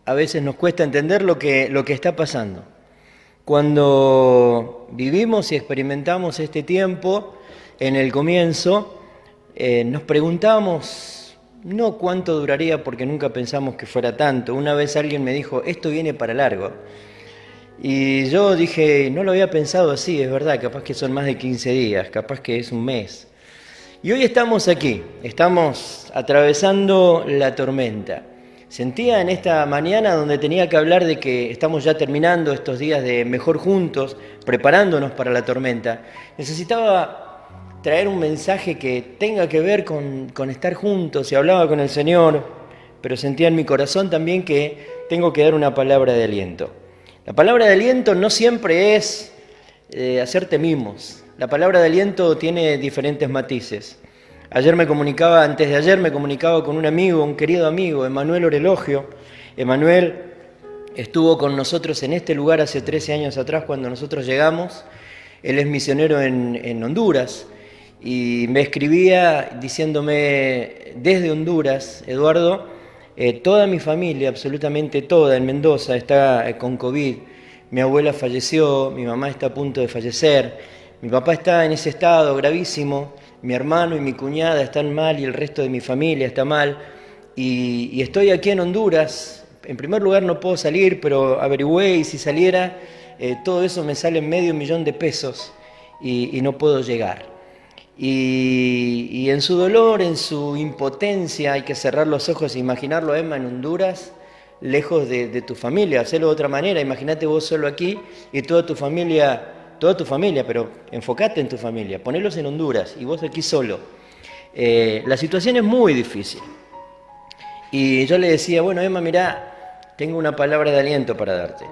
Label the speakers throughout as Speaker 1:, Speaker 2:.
Speaker 1: A veces nos cuesta entender lo que está pasando. Cuando vivimos y experimentamos este tiempo, en el comienzo, nos preguntamos no cuánto duraría, porque nunca pensamos que fuera tanto. Una vez alguien me dijo, esto viene para largo. Y yo dije, no lo había pensado así, es verdad, capaz que son más de 15 días, capaz que es un mes. Y hoy estamos aquí, estamos atravesando la tormenta. Sentía en esta mañana donde tenía que hablar de que estamos ya terminando estos días de Mejor Juntos, preparándonos para la tormenta. Necesitaba traer un mensaje que tenga que ver con estar juntos, y hablaba con el Señor, pero sentía en mi corazón también que tengo que dar una palabra de aliento. La palabra de aliento no siempre es hacerte mimos. La palabra de aliento tiene diferentes matices. Antes de ayer me comunicaba con un amigo, un querido amigo, Emanuel Orelogio. Emanuel estuvo con nosotros en este lugar hace 13 años atrás cuando nosotros llegamos. Él es misionero en Honduras y me escribía diciéndome desde Honduras, Eduardo, toda mi familia, absolutamente toda, en Mendoza está con COVID. Mi abuela falleció, mi mamá está a punto de fallecer, mi papá está en ese estado gravísimo, mi hermano y mi cuñada están mal y el resto de mi familia está mal. Y estoy aquí en Honduras. En primer lugar no puedo salir, pero averigüé y si saliera, todo eso me sale $500,000 y no puedo llegar. Y en su dolor, en su impotencia, hay que cerrar los ojos e imaginarlo a Emma en Honduras, lejos de tu familia. Hacerlo de otra manera, imagínate vos solo aquí y toda tu familia, pero enfocate en tu familia, ponelos en Honduras y vos aquí solo. La situación es muy difícil. Y yo le decía, bueno, Emma, mirá, tengo una palabra de aliento para darte.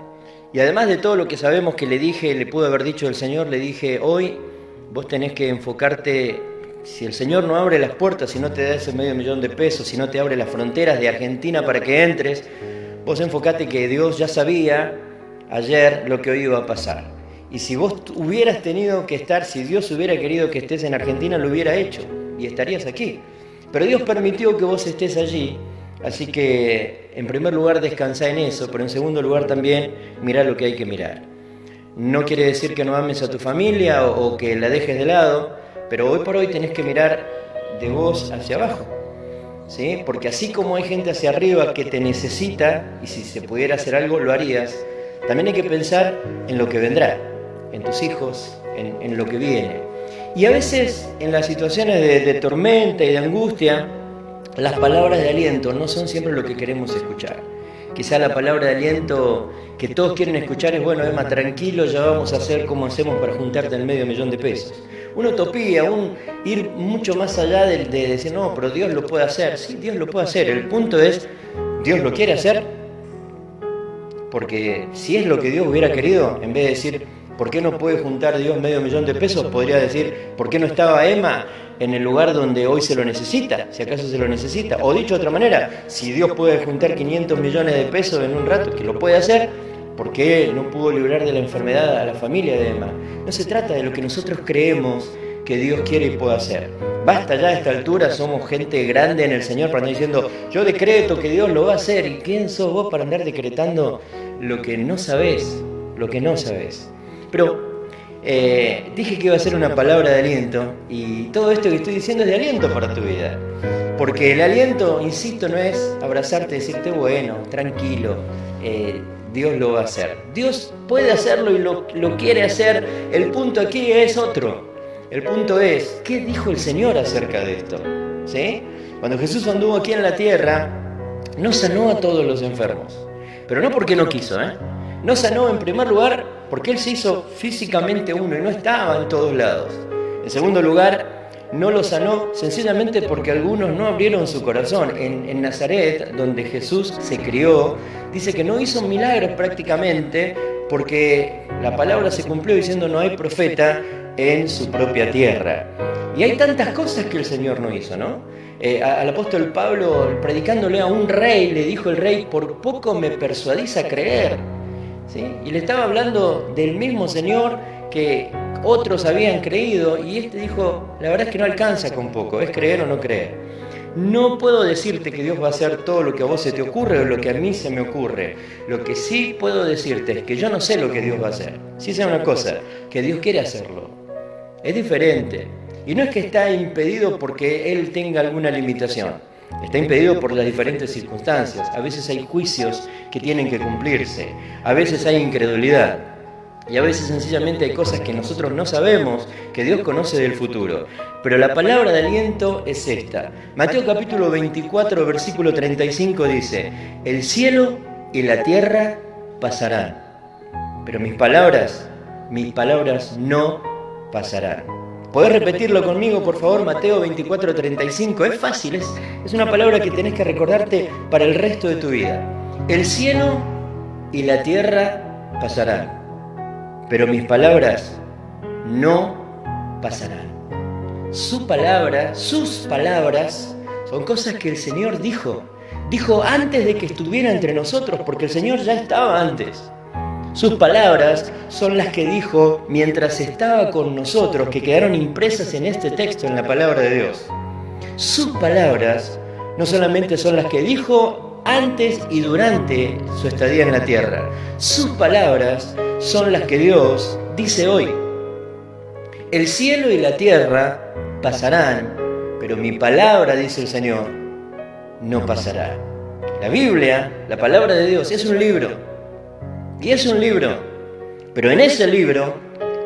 Speaker 1: Y además de todo lo que sabemos que le pudo haber dicho el Señor, le dije, hoy vos tenés que enfocarte, si el Señor no abre las puertas, si no te da ese $500,000, si no te abre las fronteras de Argentina para que entres, vos enfocate que Dios ya sabía ayer lo que hoy iba a pasar. Y si vos hubieras tenido que estar, si Dios hubiera querido que estés en Argentina, lo hubiera hecho y estarías aquí. Pero Dios permitió que vos estés allí, así que en primer lugar descansá en eso, pero en segundo lugar también mirá lo que hay que mirar. No quiere decir que no ames a tu familia o que la dejes de lado, pero hoy por hoy tenés que mirar de vos hacia abajo, ¿sí? Porque así como hay gente hacia arriba que te necesita, y si se pudiera hacer algo lo harías, también hay que pensar en lo que vendrá, en tus hijos, en lo que viene. Y a veces en las situaciones de tormenta y de angustia, las palabras de aliento no son siempre lo que queremos escuchar. Quizá la palabra de aliento que todos quieren escuchar es, bueno, Emma, tranquilo, ya vamos a hacer como hacemos para juntarte el $500,000. Una utopía, ir mucho más allá de decir, no, pero Dios lo puede hacer. Sí, Dios lo puede hacer. El punto es, ¿Dios lo quiere hacer? Porque si es lo que Dios hubiera querido, en vez de decir, ¿por qué no puede juntar Dios $500,000? Podría decir, ¿por qué no estaba Emma en el lugar donde hoy se lo necesita? Si acaso se lo necesita. O dicho de otra manera, si Dios puede juntar $500 millones en un rato, que lo puede hacer, ¿por qué no pudo librar de la enfermedad a la familia de Emma? No se trata de lo que nosotros creemos que Dios quiere y puede hacer. Basta ya a esta altura, somos gente grande en el Señor para andar diciendo, yo decreto que Dios lo va a hacer. ¿Y quién sos vos para andar decretando lo que no sabés? Pero dije que iba a ser una palabra de aliento, y todo esto que estoy diciendo es de aliento para tu vida. Porque el aliento, insisto, no es abrazarte y decirte, bueno, tranquilo, Dios lo va a hacer. Dios puede hacerlo y lo quiere hacer. El punto aquí es otro. El punto es, ¿qué dijo el Señor acerca de esto? ¿Sí? Cuando Jesús anduvo aquí en la tierra, no sanó a todos los enfermos. Pero no porque no quiso, No sanó en primer lugar porque Él se hizo físicamente uno y no estaba en todos lados. En segundo lugar, no lo sanó sencillamente porque algunos no abrieron su corazón. En Nazaret, donde Jesús se crió, dice que no hizo milagros prácticamente porque la palabra se cumplió diciendo no hay profeta en su propia tierra. Y hay tantas cosas que el Señor no hizo, ¿no? Al apóstol Pablo, predicándole a un rey, le dijo el rey, por poco me persuadís a creer. ¿Sí? Y le estaba hablando del mismo Señor que otros habían creído y este dijo, la verdad es que no alcanza con poco, es creer o no creer. No puedo decirte que Dios va a hacer todo lo que a vos se te ocurre o lo que a mí se me ocurre. Lo que sí puedo decirte es que yo no sé lo que Dios va a hacer. Sí sé una cosa, que Dios quiere hacerlo. Es diferente. Y no es que está impedido porque Él tenga alguna limitación. Está impedido por las diferentes circunstancias. A veces hay juicios que tienen que cumplirse. A veces hay incredulidad. Y a veces sencillamente hay cosas que nosotros no sabemos, que Dios conoce del futuro. Pero la palabra de aliento es esta. Mateo capítulo 24, versículo 35 dice, el cielo y la tierra pasarán, pero mis palabras no pasarán. ¿Podés repetirlo conmigo, por favor? Mateo 24, 35. Es fácil, es una palabra que tenés que recordarte para el resto de tu vida. El cielo y la tierra pasarán, pero mis palabras no pasarán. Su palabra, sus palabras, son cosas que el Señor dijo. Dijo antes de que estuviera entre nosotros, porque el Señor ya estaba antes. Sus palabras son las que dijo mientras estaba con nosotros, que quedaron impresas en este texto, en la palabra de Dios. Sus palabras no solamente son las que dijo antes y durante su estadía en la tierra. Sus palabras son las que Dios dice hoy. El cielo y la tierra pasarán, pero mi palabra, dice el Señor, no pasará. La Biblia, la palabra de Dios, es un libro. Y es un libro. Pero en ese libro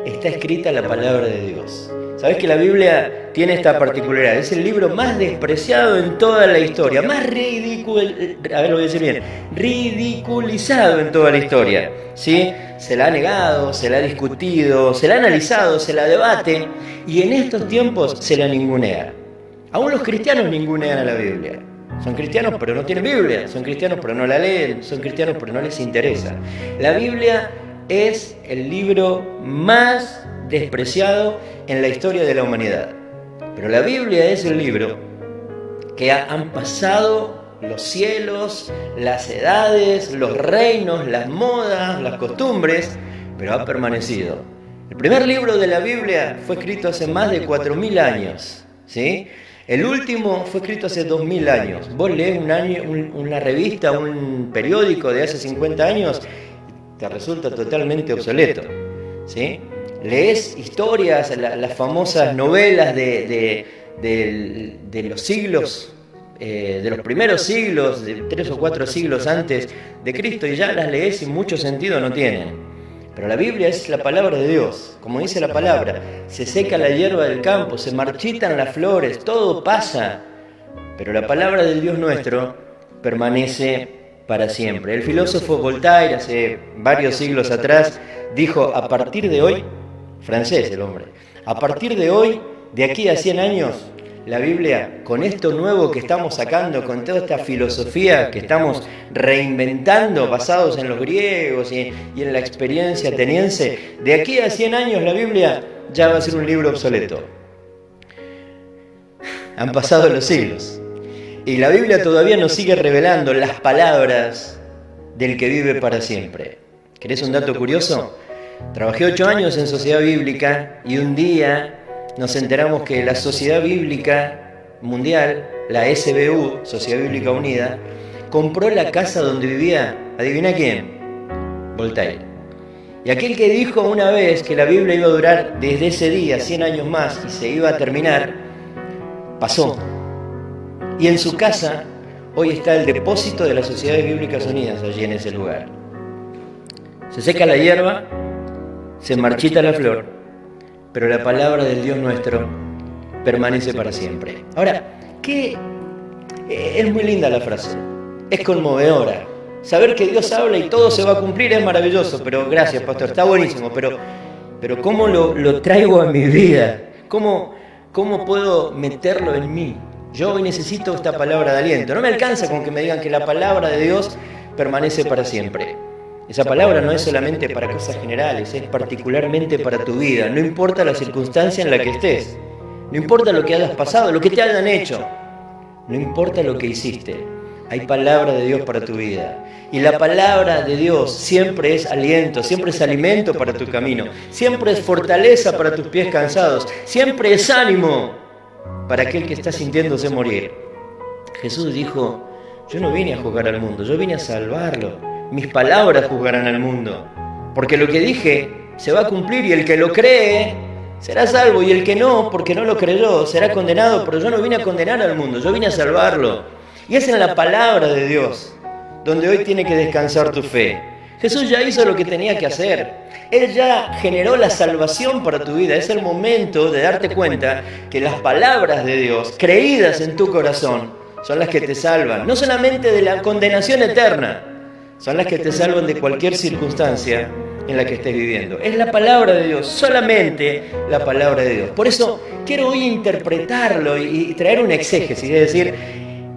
Speaker 1: está escrita la palabra de Dios. ¿Sabés que la Biblia tiene esta particularidad? Es el libro más despreciado en toda la historia, más ridiculizado en toda la historia. ¿Sí? Se la ha negado, se la ha discutido, se la ha analizado, se la debate, y en estos tiempos se la ningunea. Aún los cristianos ningunean a la Biblia. Son cristianos pero no tienen Biblia, son cristianos pero no la leen, son cristianos pero no les interesa. La Biblia es el libro más despreciado en la historia de la humanidad. Pero la Biblia es el libro que han pasado los cielos, las edades, los reinos, las modas, las costumbres, pero ha permanecido. El primer libro de la Biblia fue escrito hace más de 4.000 años, ¿sí? El último fue escrito hace 2.000 años. Vos lees una revista, un periódico de hace 50 años, te resulta totalmente obsoleto, ¿sí? Lees historias, las famosas novelas de los siglos, de los primeros siglos, de 3 o 4 siglos antes de Cristo, y ya las lees y mucho sentido no tienen. Pero la Biblia es la palabra de Dios. Como dice la palabra, se seca la hierba del campo, se marchitan las flores, todo pasa. Pero la palabra del Dios nuestro permanece para siempre. El filósofo Voltaire, hace varios siglos atrás, dijo, a partir de hoy, francés el hombre, a partir de hoy, de aquí a 100 años, la Biblia, con esto nuevo que estamos sacando, con toda esta filosofía que estamos reinventando, basados en los griegos y en la experiencia ateniense, de aquí a 100 años la Biblia ya va a ser un libro obsoleto. Han pasado los siglos y la Biblia todavía nos sigue revelando las palabras del que vive para siempre. ¿Querés un dato curioso? Trabajé 8 años en Sociedad Bíblica y un día nos enteramos que la Sociedad Bíblica Mundial, la SBU, Sociedad Bíblica Unida, compró la casa donde vivía, ¿adivina quién? Voltaire. Y aquel que dijo una vez que la Biblia iba a durar desde ese día 100 años más y se iba a terminar, pasó. Y en su casa hoy está el depósito de las Sociedades Bíblicas Unidas, allí en ese lugar. Se seca la hierba, se marchita la flor, pero la palabra del Dios nuestro permanece para siempre. Ahora, es muy linda la frase, es conmovedora. Saber que Dios habla y todo se va a cumplir es maravilloso, pero gracias, pastor, está buenísimo, pero ¿cómo lo traigo a mi vida? ¿Cómo puedo meterlo en mí? Yo hoy necesito esta palabra de aliento. No me alcanza con que me digan que la palabra de Dios permanece para siempre. Esa palabra no es solamente para cosas generales, es particularmente para tu vida. No importa la circunstancia en la que estés, no importa lo que hayas pasado, lo que te hayan hecho, no importa lo que hiciste. hay palabra de Dios para tu vida. Y la palabra de Dios siempre es aliento, siempre es alimento para tu camino, siempre es fortaleza para tus pies cansados, siempre es ánimo para aquel que está sintiéndose morir. Jesús dijo, yo no vine a juzgar al mundo, yo vine a salvarlo. Mis palabras juzgarán al mundo, porque lo que dije se va a cumplir y el que lo cree será salvo y el que no, porque no lo creyó, será condenado, pero yo no vine a condenar al mundo, yo vine a salvarlo. Y es en la palabra de Dios donde hoy tiene que descansar tu fe. Jesús ya hizo lo que tenía que hacer. Él ya generó la salvación para tu vida. Es el momento de darte cuenta que las palabras de Dios, creídas en tu corazón, son las que te salvan. No solamente de la condenación eterna, son las que te salvan de cualquier circunstancia en la que estés viviendo. Es la palabra de Dios, solamente la palabra de Dios. Por eso quiero hoy interpretarlo y traer una exégesis, es decir,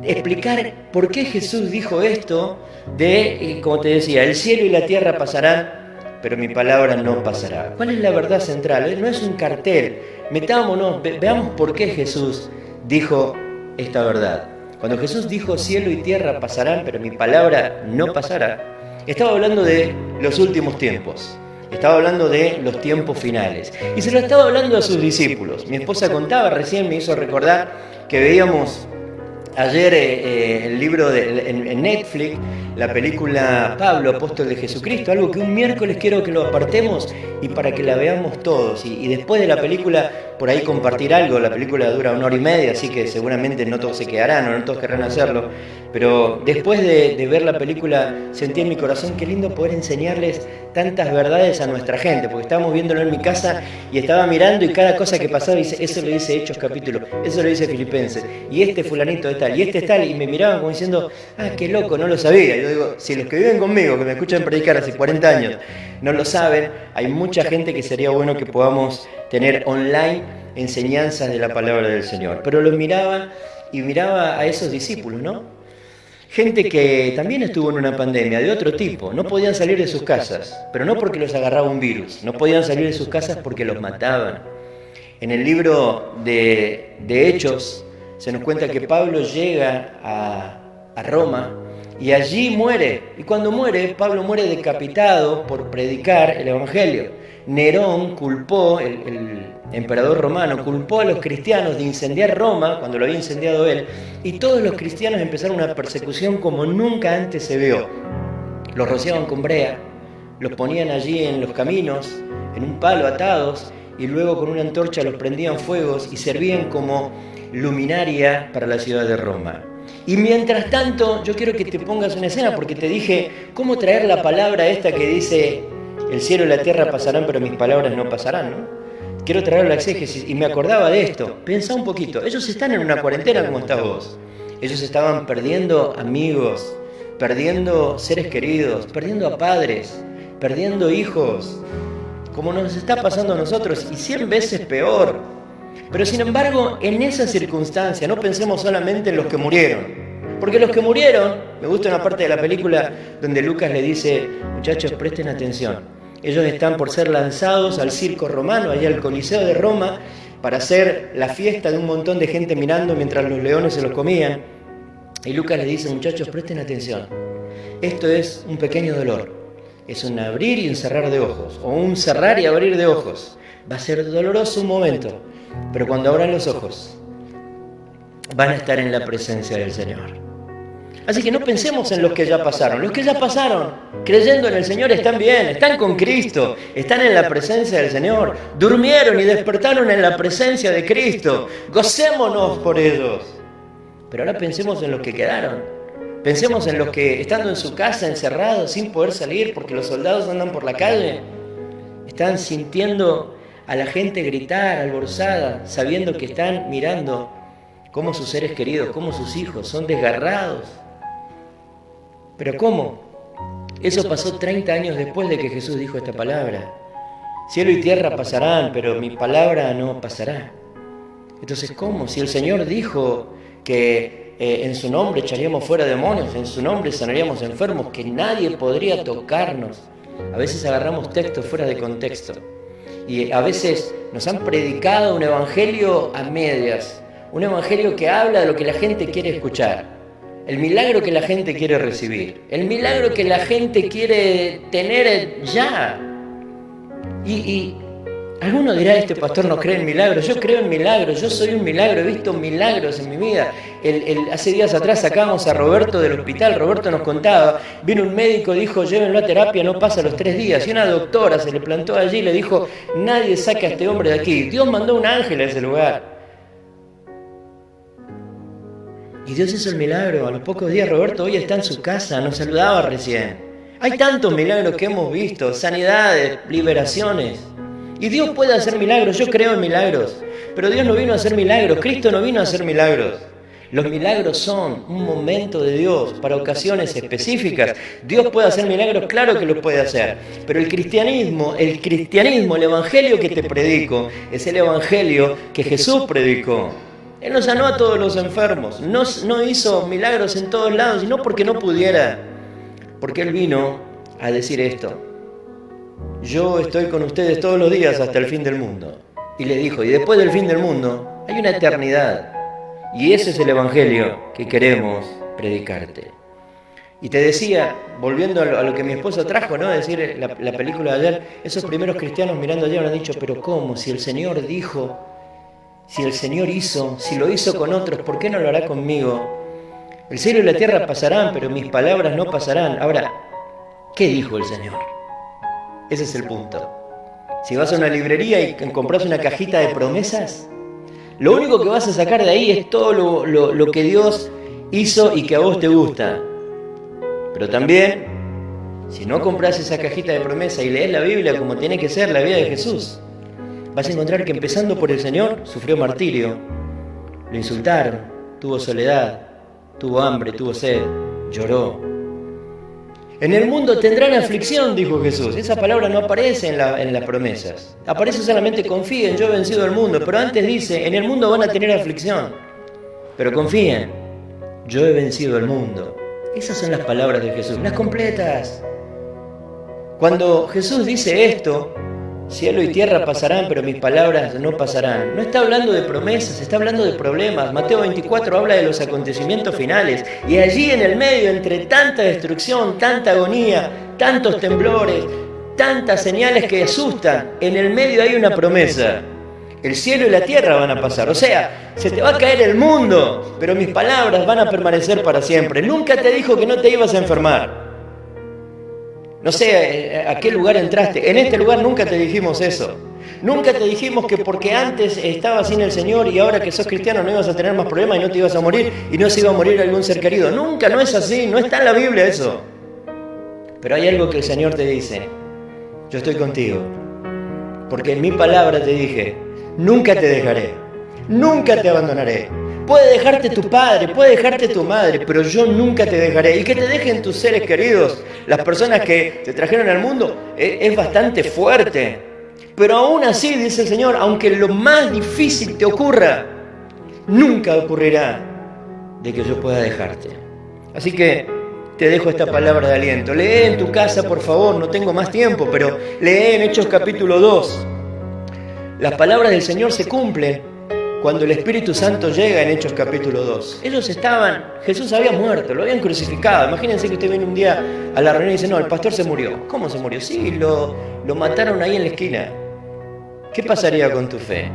Speaker 1: explicar por qué Jesús dijo esto de, como te decía, el cielo y la tierra pasarán, pero mi palabra no pasará. ¿Cuál es la verdad central? No es un cartel. Metámonos, veamos por qué Jesús dijo esta verdad. Cuando Jesús dijo cielo y tierra pasarán, pero mi palabra no pasará, estaba hablando de los últimos tiempos. Estaba hablando de los tiempos finales. Y se lo estaba hablando a sus discípulos. Mi esposa contaba, recién me hizo recordar que veíamos ayer el libro en Netflix, la película Pablo, apóstol de Jesucristo, algo que un miércoles quiero que lo apartemos y para que la veamos todos. Y después de la película, por ahí compartir algo. La película dura 1 hora y media, así que seguramente no todos se quedarán o no todos querrán hacerlo. Pero después de ver la película, sentí en mi corazón qué lindo poder enseñarles tantas verdades a nuestra gente, porque estábamos viéndolo en mi casa y estaba mirando y cada cosa que pasaba dice, eso lo dice Hechos capítulo, eso lo dice Filipenses, y este fulanito de tal, y este es tal, y me miraban como diciendo, ah, qué loco, no lo sabía. Yo digo, si los que viven conmigo, que me escuchan predicar hace 40 años, no lo saben, hay mucha gente que sería bueno que podamos tener online enseñanzas de la palabra del Señor. Pero los miraba y miraba a esos discípulos, ¿no? Gente que también estuvo en una pandemia de otro tipo, no podían salir de sus casas, pero no porque los agarraba un virus, no podían salir de sus casas porque los mataban. En el libro de Hechos se nos cuenta que Pablo llega a Roma y allí muere. Y cuando muere, Pablo muere decapitado por predicar el Evangelio. Nerón culpó, el emperador romano, culpó a los cristianos de incendiar Roma, cuando lo había incendiado él, y todos los cristianos empezaron una persecución como nunca antes se vio. Los rociaban con brea, los ponían allí en los caminos, en un palo atados, y luego con una antorcha los prendían fuegos y servían como luminaria para la ciudad de Roma. Y mientras tanto, yo quiero que te pongas una escena, porque te dije cómo traer la palabra esta que dice, el cielo y la tierra pasarán, pero mis palabras no pasarán, ¿no? Quiero traer la exégesis y me acordaba de esto. Pensá un poquito, ellos están en una cuarentena como estás vos. Ellos estaban perdiendo amigos, perdiendo seres queridos, perdiendo a padres, perdiendo hijos, como nos está pasando a nosotros, y 100 veces peor. Pero sin embargo, en esa circunstancia, no pensemos solamente en los que murieron. Porque los que murieron, me gusta una parte de la película donde Lucas le dice, muchachos, presten atención. Ellos están por ser lanzados al circo romano, allá al Coliseo de Roma, para hacer la fiesta de un montón de gente mirando mientras los leones se los comían. Y Lucas le dice, muchachos, presten atención. Esto es un pequeño dolor. Es un abrir y un cerrar de ojos, o un cerrar y abrir de ojos. Va a ser doloroso un momento, pero cuando abran los ojos, van a estar en la presencia del Señor. Así que no pensemos en los que ya pasaron. Los que ya pasaron, creyendo en el Señor, están bien, están con Cristo, están en la presencia del Señor, durmieron y despertaron en la presencia de Cristo. Gocémonos por ellos. Pero ahora pensemos en los que quedaron. Pensemos en los que, estando en su casa, encerrados, sin poder salir, porque los soldados andan por la calle, están sintiendo a la gente gritar, alborzada, sabiendo que están mirando cómo sus seres queridos, cómo sus hijos son desgarrados. ¿Pero cómo? Eso pasó 30 años después de que Jesús dijo esta palabra. Cielo y tierra pasarán, pero mi palabra no pasará. Entonces, ¿cómo? Si el Señor dijo que en su nombre echaríamos fuera demonios, en su nombre sanaríamos enfermos, que nadie podría tocarnos. A veces agarramos textos fuera de contexto. Y a veces nos han predicado un evangelio a medias. Un evangelio que habla de lo que la gente quiere escuchar. el milagro que la gente quiere recibir, el milagro que la gente quiere tener ya. Y alguno dirá, este pastor no cree en milagros. Yo creo en milagros, yo soy un milagro, he visto milagros en mi vida. Hace días atrás sacábamos a Roberto del hospital. Roberto nos contaba, vino un médico, dijo, llévenlo a terapia, no pasa los 3 días. Y una doctora se le plantó allí y le dijo, nadie saca a este hombre de aquí. Dios mandó un ángel a ese lugar. Y Dios hizo el milagro. A los pocos días Roberto hoy está en su casa, nos saludaba recién. Hay tantos milagros que hemos visto, sanidades, liberaciones. Y Dios puede hacer milagros, yo creo en milagros. Pero Dios no vino a hacer milagros, Cristo no vino a hacer milagros. Los milagros son un momento de Dios para ocasiones específicas. Dios puede hacer milagros, claro que los puede hacer. Pero el cristianismo, el evangelio que te predico, es el evangelio que Jesús predicó. Él no sanó a todos los enfermos, no hizo milagros en todos lados, y no porque no pudiera, porque Él vino a decir esto: yo estoy con ustedes todos los días hasta el fin del mundo. Y le dijo, y después del fin del mundo hay una eternidad, y ese es el evangelio que queremos predicarte. Y te decía, volviendo a lo que mi esposa trajo, ¿no? Es decir, la película de ayer, esos primeros cristianos mirando allá han dicho, pero ¿cómo? Si el Señor dijo, si el Señor hizo, si lo hizo con otros, ¿por qué no lo hará conmigo? El cielo y la tierra pasarán, pero mis palabras no pasarán. Ahora, ¿qué dijo el Señor? Ese es el punto. Si vas a una librería y compras una cajita de promesas, lo único que vas a sacar de ahí es todo lo que Dios hizo y que a vos te gusta. Pero también, si no compras esa cajita de promesas y lees la Biblia como tiene que ser la vida de Jesús, vas a encontrar que empezando por el Señor, sufrió martirio, lo insultaron, tuvo soledad, tuvo hambre, tuvo sed, lloró. En el mundo tendrán aflicción, dijo Jesús. Esa palabra no aparece en las promesas. Aparece solamente confíen, yo he vencido al mundo. Pero antes dice, en el mundo van a tener aflicción. Pero confíen, yo he vencido al mundo. Esas son las palabras de Jesús, las completas. Cuando Jesús dice esto, cielo y tierra pasarán, pero mis palabras no pasarán. No está hablando de promesas, está hablando de problemas. Mateo 24 habla de los acontecimientos finales. Y allí en el medio, entre tanta destrucción, tanta agonía, tantos temblores, tantas señales que asustan, en el medio hay una promesa. El cielo y la tierra van a pasar. O sea, se te va a caer el mundo, pero mis palabras van a permanecer para siempre. Nunca te dijo que no te ibas a enfermar. No sé a qué lugar entraste. En este lugar nunca te dijimos eso. Nunca te dijimos que porque antes estabas sin el Señor y ahora que sos cristiano no ibas a tener más problemas y no te ibas a morir y no se iba a morir algún ser querido. Nunca, no es así, no está en la Biblia eso. Pero hay algo que el Señor te dice. Yo estoy contigo. Porque en mi palabra te dije, nunca te dejaré, nunca te abandonaré. Puede dejarte tu padre, puede dejarte tu madre, pero yo nunca te dejaré. Y que te dejen tus seres queridos, las personas que te trajeron al mundo, es bastante fuerte. Pero aún así, dice el Señor, aunque lo más difícil te ocurra, nunca ocurrirá de que yo pueda dejarte. Así que te dejo esta palabra de aliento. Lee en tu casa, por favor, no tengo más tiempo, pero lee en Hechos capítulo 2. Las palabras del Señor se cumplen cuando el Espíritu Santo llega en Hechos capítulo 2. Jesús había muerto, lo habían crucificado. Imagínense que usted viene un día a la reunión y dice, no, el pastor se murió. ¿Cómo se murió? Sí, lo mataron ahí en la esquina. ¿Qué pasaría con tu fe?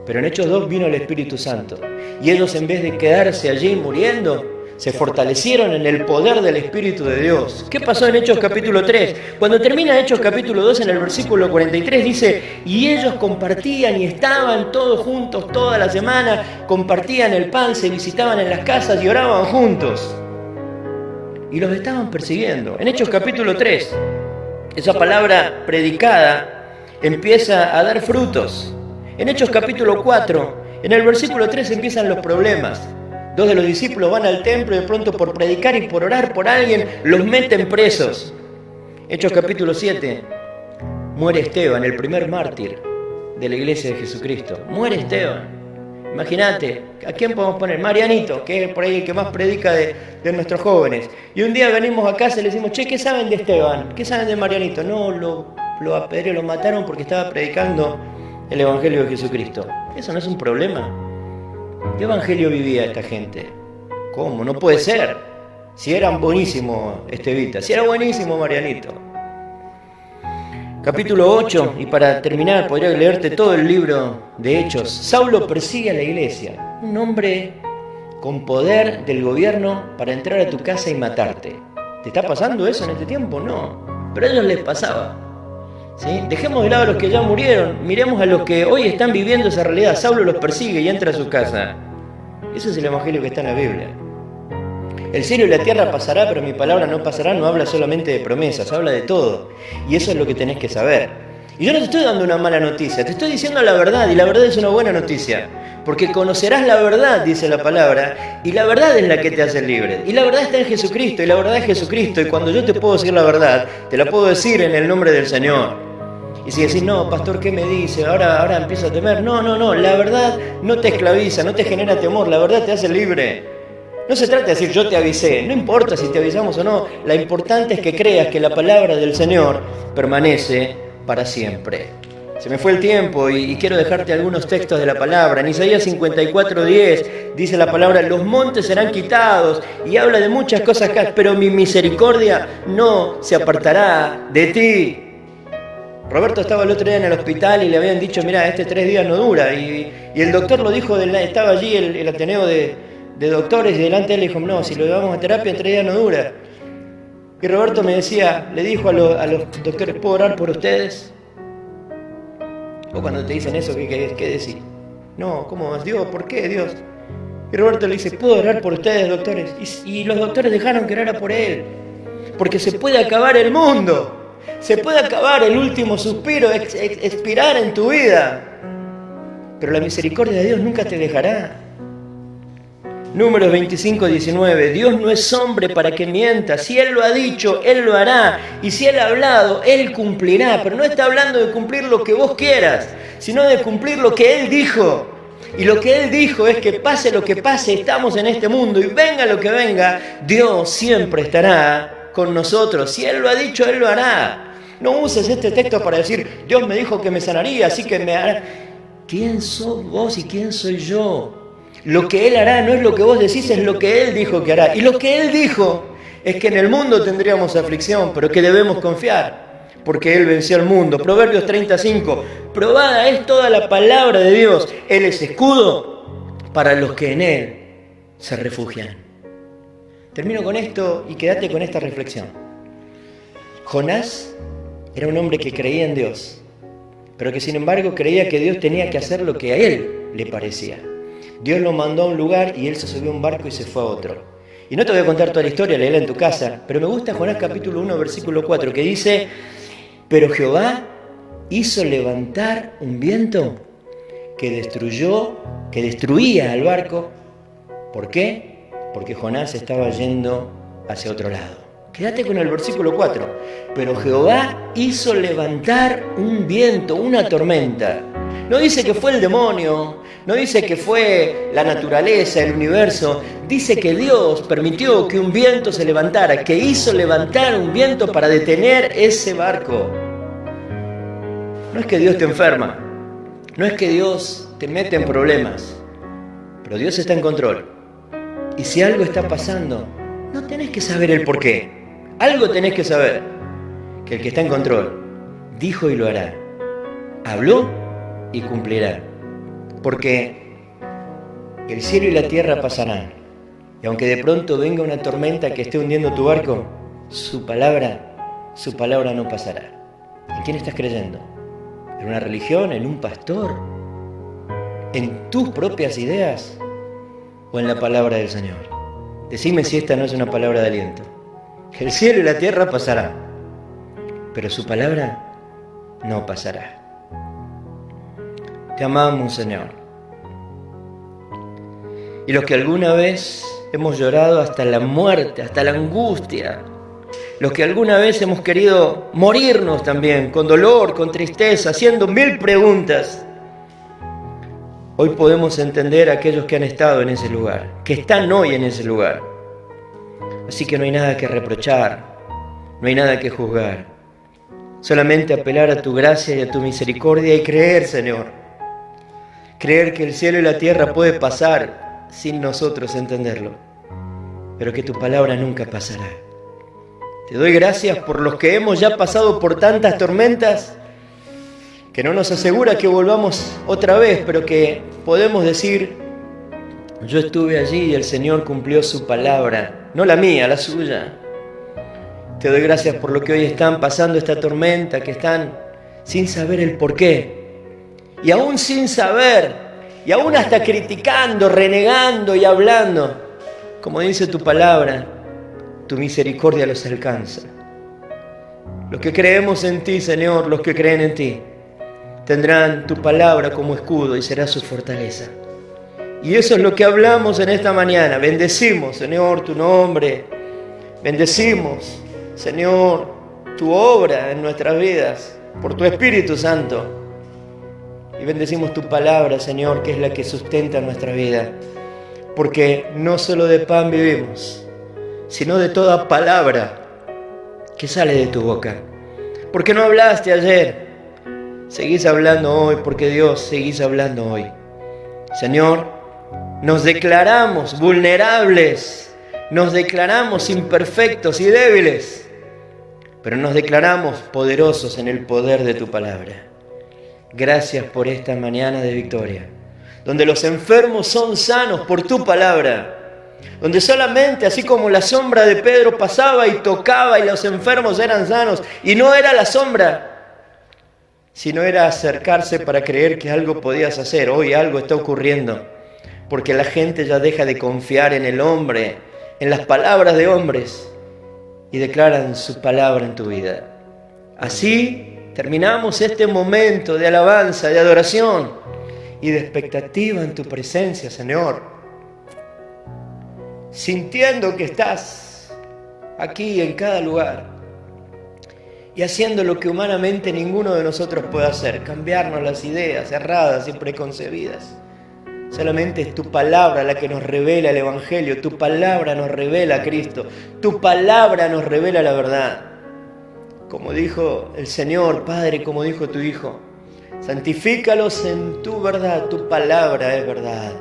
Speaker 1: Pero en Hechos 2 vino el Espíritu Santo. Y ellos, en vez de quedarse allí muriendo, se fortalecieron en el poder del Espíritu de Dios. ¿Qué pasó en Hechos capítulo 3? Cuando termina Hechos capítulo 2, en el versículo 43 dice, y ellos compartían y estaban todos juntos toda la semana, compartían el pan, se visitaban en las casas y oraban juntos. Y los estaban persiguiendo. En Hechos capítulo 3, esa palabra predicada empieza a dar frutos. En Hechos capítulo 4, en el versículo 3 empiezan los problemas. 2 de los discípulos van al templo y de pronto por predicar y por orar por alguien los meten presos. Hechos capítulo 7, muere Esteban, el primer mártir de la iglesia de Jesucristo. Muere Esteban. Imagínate, ¿a quién podemos poner? Marianito, que es por ahí el que más predica de nuestros jóvenes. Y un día venimos a casa y le decimos, che, ¿qué saben de Esteban? ¿Qué saben de Marianito? No, lo apedrearon, lo mataron porque estaba predicando el Evangelio de Jesucristo. ¿Eso no es un problema? ¿Qué evangelio vivía esta gente? ¿Cómo? No puede ser. Si era buenísimo Estevita, si era buenísimo Marianito. Capítulo 8, y para terminar podría leerte todo el libro de Hechos. Saulo persigue a la iglesia, un hombre con poder del gobierno para entrar a tu casa y matarte. ¿Te está pasando eso en este tiempo? No, pero a ellos les pasaba. ¿Sí? Dejemos de lado a los que ya murieron, miremos a los que hoy están viviendo esa realidad. Saulo los persigue y entra a su casa. Eso es el evangelio que está en la Biblia. El cielo y la tierra pasará, pero mi palabra no pasará. No habla solamente de promesas, habla de todo. Y eso es lo que tenés que saber. Y yo no te estoy dando una mala noticia, te estoy diciendo la verdad, y la verdad es una buena noticia. Porque conocerás la verdad, dice la palabra, y la verdad es la que te hace libre. Y la verdad está en Jesucristo, y la verdad es Jesucristo. Y cuando yo te puedo decir la verdad, te la puedo decir en el nombre del Señor. Y si decís, no, pastor, ¿qué me dice? Ahora empiezo a temer. No, la verdad no te esclaviza, no te genera temor, la verdad te hace libre. No se trata de decir yo te avisé, no importa si te avisamos o no, lo importante es que creas que la palabra del Señor permanece para siempre. Se me fue el tiempo y quiero dejarte algunos textos de la palabra. En Isaías 54:10 dice la palabra, los montes serán quitados, y habla de muchas cosas acá, pero mi misericordia no se apartará de ti. Roberto estaba el otro día en el hospital y le habían dicho, mira, 3 días no dura, y el doctor lo dijo, estaba allí el Ateneo de doctores, y delante de él le dijo, no, si lo llevamos a terapia en 3 días no dura. Y Roberto me decía, le dijo a los doctores, ¿puedo orar por ustedes? O cuando te dicen eso, ¿qué decís? No, ¿cómo? Dios, ¿por qué Dios? Y Roberto le dice, ¿puedo orar por ustedes, doctores? Y los doctores dejaron que orara por él, porque se puede acabar el mundo. Se puede acabar el último suspiro, expirar en tu vida. Pero la misericordia de Dios nunca te dejará. Números 25:19. Dios no es hombre para que mienta. Si Él lo ha dicho, Él lo hará. Y si Él ha hablado, Él cumplirá. Pero no está hablando de cumplir lo que vos quieras, sino de cumplir lo que Él dijo. Y lo que Él dijo es que pase lo que pase, estamos en este mundo, y venga lo que venga, Dios siempre estará con nosotros. Si Él lo ha dicho, Él lo hará. No uses este texto para decir, Dios me dijo que me sanaría, así que me hará. ¿Quién sos vos y quién soy yo? Lo que Él hará no es lo que vos decís, es lo que Él dijo que hará. Y lo que Él dijo es que en el mundo tendríamos aflicción, pero que debemos confiar, porque Él venció al mundo. Proverbios 35. Probada es toda la palabra de Dios. Él es escudo para los que en Él se refugian. Termino con esto y quédate con esta reflexión. Jonás era un hombre que creía en Dios, pero que sin embargo creía que Dios tenía que hacer lo que a él le parecía. Dios lo mandó a un lugar y él se subió a un barco y se fue a otro. Y no te voy a contar toda la historia, léela en tu casa, pero me gusta Jonás capítulo 1, versículo 4, que dice, pero Jehová hizo levantar un viento que destruía al barco. ¿Por qué? Porque Jonás estaba yendo hacia otro lado. Quédate con el versículo 4. Pero Jehová hizo levantar un viento, una tormenta. No dice que fue el demonio, no dice que fue la naturaleza, el universo. Dice que Dios permitió que un viento se levantara, que hizo levantar un viento para detener ese barco. No es que Dios te enferma, no es que Dios te mete en problemas, pero Dios está en control. Y si algo está pasando, no tenés que saber el por qué. Algo tenés que saber, que el que está en control dijo y lo hará, habló y cumplirá, porque el cielo y la tierra pasarán, y aunque de pronto venga una tormenta que esté hundiendo tu barco, su palabra no pasará. ¿En quién estás creyendo? ¿En una religión? ¿En un pastor? ¿En tus propias ideas? ¿O en la palabra del Señor? Decime si esta no es una palabra de aliento. El cielo y la tierra pasarán, pero su palabra no pasará. Te amamos, Señor. Y los que alguna vez hemos llorado hasta la muerte, hasta la angustia, los que alguna vez hemos querido morirnos también, con dolor, con tristeza, haciendo 1000 preguntas, hoy podemos entender a aquellos que han estado en ese lugar, que están hoy en ese lugar. Así que no hay nada que reprochar, no hay nada que juzgar. Solamente apelar a tu gracia y a tu misericordia y creer, Señor. Creer que el cielo y la tierra puede pasar sin nosotros entenderlo. pero que tu palabra nunca pasará. Te doy gracias por los que hemos ya pasado por tantas tormentas, que no nos asegura que volvamos otra vez, pero que podemos decir, yo estuve allí y el Señor cumplió su palabra, no la mía, la suya. Te doy gracias por lo que hoy están pasando esta tormenta, que están sin saber el porqué. Y aún sin saber, y aún hasta criticando, renegando y hablando, como dice tu palabra, tu misericordia los alcanza. Los que creemos en ti, Señor, los que creen en ti, tendrán tu palabra como escudo y será su fortaleza. Y eso es lo que hablamos en esta mañana. Bendecimos, Señor, tu nombre. Bendecimos, Señor, tu obra en nuestras vidas por tu Espíritu Santo. Y bendecimos tu palabra, Señor, que es la que sustenta nuestra vida. Porque no solo de pan vivimos, sino de toda palabra que sale de tu boca. Porque no hablaste ayer, seguís hablando hoy, porque Dios, seguís hablando hoy. Señor, nos declaramos vulnerables, nos declaramos imperfectos y débiles, pero nos declaramos poderosos en el poder de tu palabra. Gracias por esta mañana de victoria, donde los enfermos son sanos por tu palabra, donde solamente, así como la sombra de Pedro pasaba y tocaba y los enfermos eran sanos, y no era la sombra, sino era acercarse para creer que algo podías hacer. Hoy algo está ocurriendo, porque la gente ya deja de confiar en el hombre, en las palabras de hombres, y declaran su palabra en tu vida. Así terminamos este momento de alabanza, de adoración y de expectativa en tu presencia, Señor, sintiendo que estás aquí en cada lugar y haciendo lo que humanamente ninguno de nosotros puede hacer, cambiarnos las ideas erradas y preconcebidas. Solamente es tu palabra la que nos revela el Evangelio, tu palabra nos revela a Cristo, tu palabra nos revela la verdad. Como dijo el Señor, Padre, como dijo tu Hijo, santifícalos en tu verdad, tu palabra es verdad.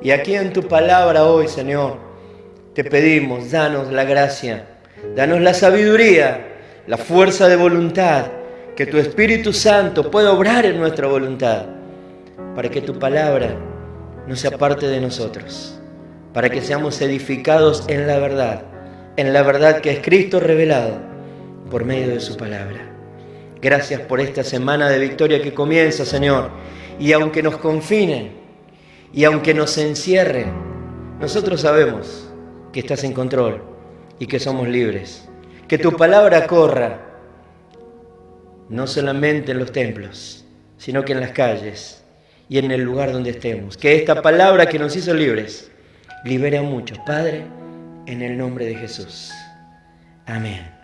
Speaker 1: Y aquí en tu palabra hoy, Señor, te pedimos, danos la gracia, danos la sabiduría, la fuerza de voluntad, que tu Espíritu Santo pueda obrar en nuestra voluntad, para que tu palabra no se aparte de nosotros, para que seamos edificados en la verdad que es Cristo revelado por medio de su palabra. Gracias por esta semana de victoria que comienza, Señor, y aunque nos confinen y aunque nos encierren, nosotros sabemos que estás en control y que somos libres. Que tu palabra corra, no solamente en los templos, sino que en las calles y en el lugar donde estemos. Que esta palabra que nos hizo libres libere a muchos, Padre, en el nombre de Jesús. Amén.